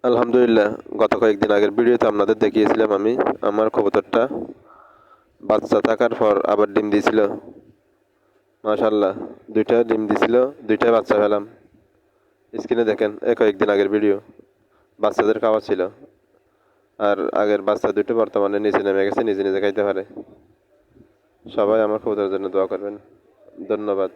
আলহামদুলিল্লাহ, গত কয়েকদিন আগের ভিডিওতে আপনাদের দেখিয়েছিলাম আমি আমার কবুতরটা বাচ্চা থাকার পর আবার ডিম দিয়েছিল। মাশাআল্লাহ, দুইটা ডিম দিছিল, দুইটাই বাচ্চা পেলাম। স্ক্রিনে দেখেন, কয়েকদিন আগের ভিডিও। বাচ্চাদের খাওয়া ছিল। আর আগের বাচ্চা দুটো বর্তমানে নিচে নেমে গেছে, নিজে নিজে খাইতে পারে। সবাই আমার কবুতরের জন্য দোয়া করবেন। ধন্যবাদ।